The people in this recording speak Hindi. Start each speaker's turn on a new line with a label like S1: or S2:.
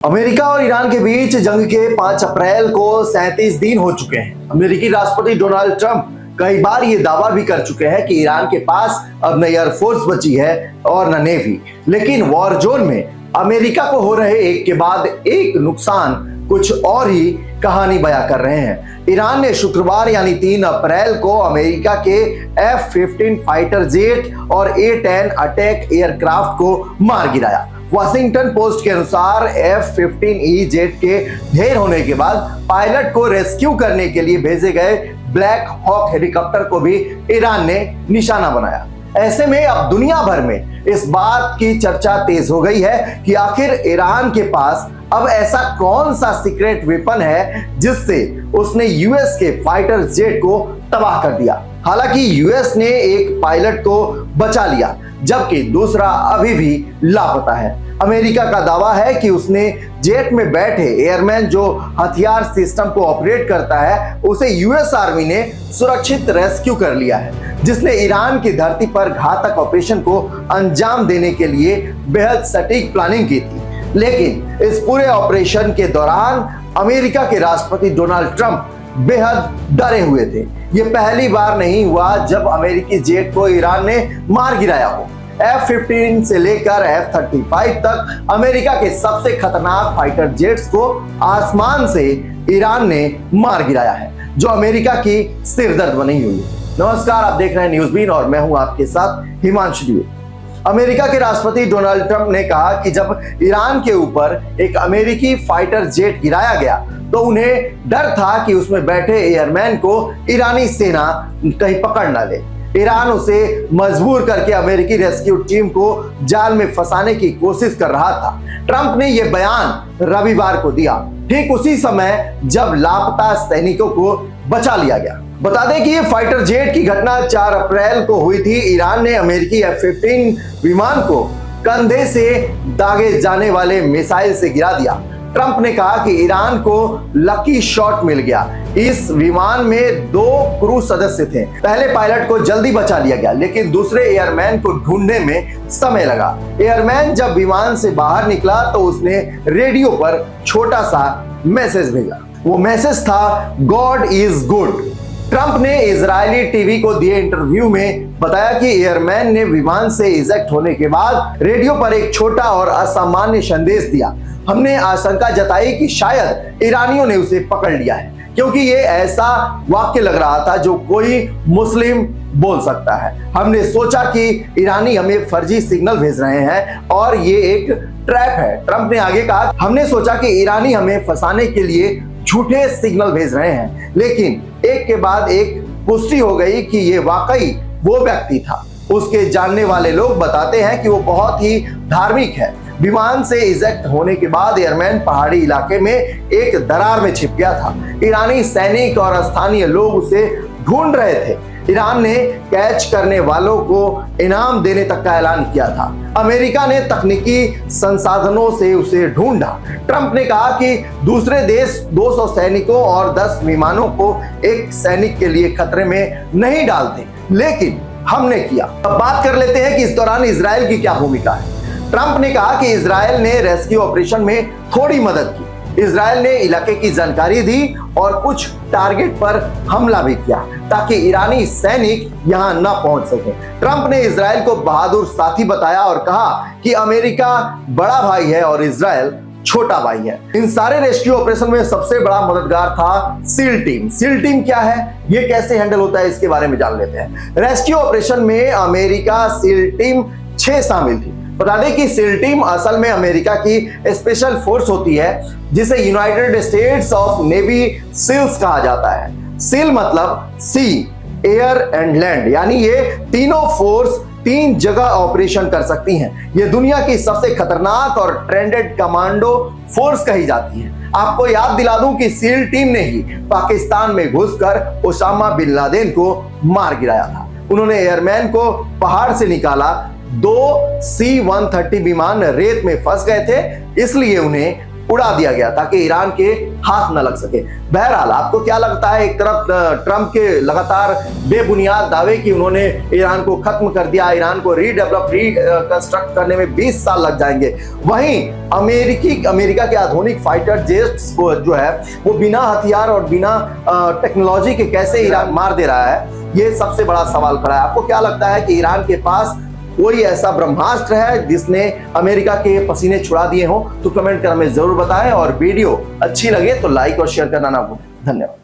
S1: अमेरिका और ईरान के बीच जंग के 5 अप्रैल को 37 दिन हो चुके हैं। अमेरिकी राष्ट्रपति डोनाल्ड ट्रंप कई बार ये दावा भी कर चुके हैं कि ईरान के पास अब न एयरफोर्स बची है और न नेवी, लेकिन वॉर जोन में अमेरिका को हो रहे एक के बाद एक नुकसान कुछ और ही कहानी बयां कर रहे हैं। ईरान ने शुक्रवार यानी 3 अप्रैल को अमेरिका के F-15 फाइटर जेट और A-10 अटैक एयरक्राफ्ट को मार गिराया। वाशिंगटन पोस्ट के अनुसार F-15E जेट के ढेर होने के बाद पायलट को रेस्क्यू करने के लिए भेजे गए ब्लैक हॉक हेलीकॉप्टर को भी ईरान ने निशाना बनाया। ऐसे में अब दुनिया भर में इस बात की चर्चा तेज हो गई है कि आखिर ईरान के पास अब ऐसा कौन सा सीक्रेट वेपन है जिससे उसने यूएस के फाइटर जेट को तबाह कर दिया। हालांकि यूएस ने एक पायलट को बचा लिया जबकि दूसरा अभी भी लापता है। अमेरिका का दावा है कि उसने जेट में बैठे एयरमैन जो हथियार सिस्टम को ऑपरेट करता है उसे यूएस आर्मी ने सुरक्षित रेस्क्यू कर लिया है, जिसने ईरान की धरती पर घातक ऑपरेशन को अंजाम देने के लिए बेहद सटीक प्लानिंग की थी। लेकिन इस पूरे ऑपरेशन के दौरान अमेरिका के राष्ट्रपति डोनाल्ड ट्रंप बेहद डरे हुए थे। ये पहली बार नहीं हुआ जब अमेरिकी जेट को ईरान ने मार गिराया हो। F-15 से लेकर F-35 तक अमेरिका के सबसे खतरनाक फाइटर जेट्स को आसमान से ईरान ने मार गिराया है, जो अमेरिका की सिरदर्द बनी हुई है। नमस्कार, आप देख रहे हैं न्यूज़ बीन और मैं हूं आपके साथ हिमांशु द्विवेदी। अमेरिका के राष्ट्रपति डोनाल्ड ट्रंप ने कहा कि जब ईरान के ऊपर एक अमेरिकी फाइटर जेट गिराया गया तो उन्हें डर था कि उसमें बैठे एयरमैन को ईरानी सेना कहीं पकड़ ना ले। ईरान उसे मजबूर करके अमेरिकी रेस्क्यू टीम को जाल में फंसाने की कोशिश कर रहा था। ट्रंप ने यह बयान रविवार को दिया, ठीक उसी समय जब लापता सैनिकों को बचा लिया गया। बता दें कि ये फाइटर जेट की घटना 4 अप्रैल को हुई थी। ईरान ने अमेरिकी F-15 विमान को कंधे से दागे जाने वाले मिसाइल से गिरा दिया। ट्रंप ने कहा कि ईरान को लकी शॉट मिल गया। इस विमान में 2 क्रू सदस्य थे। पहले पायलट को जल्दी बचा लिया गया, लेकिन दूसरे एयरमैन को ढूंढने में समय लगा। एयरमैन जब विमान से बाहर निकला तो उसने रेडियो पर छोटा सा मैसेज भेजा। वो मैसेज था, गॉड इज गुड। ट्रंप ने इजरायली टीवी को दिए इंटरव्यू में बताया कि एयरमैन ने विमान से इजेक्ट होने के बाद रेडियो पर एक छोटा और असामान्य संदेश दिया। हमने आशंका जताई कि शायद ईरानियों ने उसे पकड़ लिया है, क्योंकि ये ऐसा वाक्य लग रहा था जो कोई मुस्लिम बोल सकता है। हमने सोचा कि ईरानी हमें फर्जी सिग्नल भेज रहे हैं और ये एक ट्रैप है। ट्रंप ने आगे कहा, हमने सोचा कि ईरानी हमें फंसाने के लिए झूठे सिग्नल भेज रहे हैं, लेकिन एक के बाद एक पुष्टि हो गई कि ये वाकई वो व्यक्ति था। उसके जानने वाले लोग बताते हैं कि वो बहुत ही धार्मिक है। विमान से इजेक्ट होने के बाद एयरमैन पहाड़ी इलाके में एक दरार में छिप गया था। ईरानी सैनिक और स्थानीय लोग उसे ढूंढ रहे थे। ईरान ने कैच करने वालों को इनाम देने तक का ऐलान किया था। अमेरिका ने तकनीकी संसाधनों से उसे ढूंढा। ट्रंप ने कहा कि दूसरे देश 200 सैनिकों और 10 विमानों को एक सैनिक के लिए खतरे में नहीं डालते, लेकिन हमने किया। अब बात कर लेते हैं कि इस दौरान इजराइल की क्या भूमिका है। ट्रंप ने कहा कि इजराइल ने रेस्क्यू ऑपरेशन में थोड़ी मदद की। इजराइल ने इलाके की जानकारी दी और कुछ टारगेट पर हमला भी किया ताकि ईरानी सैनिक यहां न पहुंच सके। ट्रंप ने इजराइल को बहादुर साथी बताया और कहा कि अमेरिका बड़ा भाई है और इजराइल छोटा भाई है। इन सारे रेस्क्यू ऑपरेशन में सबसे बड़ा मददगार था सील टीम। सील टीम क्या है, ये कैसे हैंडल होता है, इसके बारे में जान लेते हैं। रेस्क्यू ऑपरेशन में अमेरिका सील टीम 6 शामिल थी। बता दें कि सील टीम असल में अमेरिका की स्पेशल फोर्स होती है, जिसे United States of Navy SEALs कहा जाता है। सील मतलब सी, एयर एंड लैंड, यानी ये तीनों फोर्स 3 जगह ऑपरेशन कर सकती हैं। ये दुनिया की सबसे खतरनाक और ट्रेंडेड कमांडो फोर्स कही जाती है। आपको याद दिला दूं कि सील टीम ने ही पाकिस्तान में घुसकर ओसामा बिन लादेन को मार गिराया था। उन्होंने एयरमैन को पहाड़ से निकाला। 2 C-130 विमान रेत में फंस गए थे, इसलिए उन्हें उड़ा दिया गया ताकि ईरान के हाथ न लग सके। बहरहाल आपको क्या लगता है, एक तरफ ट्रंप के लगातार बेबुनियाद दावे कि उन्होंने ईरान को खत्म कर दिया, ईरान को रिकंस्ट्रक्ट करने में 20 साल लग जाएंगे, वहीं अमेरिका के आधुनिक फाइटर जेट्स को जो है वो बिना हथियार और बिना टेक्नोलॉजी के कैसे ईरान मार दे रहा है, ये सबसे बड़ा सवाल खड़ा है। आपको क्या लगता है कि ईरान के पास कोई ऐसा ब्रह्मास्त्र है जिसने अमेरिका के पसीने छुड़ा दिए हों? तो कमेंट कर हमें जरूर बताएं, और वीडियो अच्छी लगे तो लाइक और शेयर करना ना भूलें। धन्यवाद।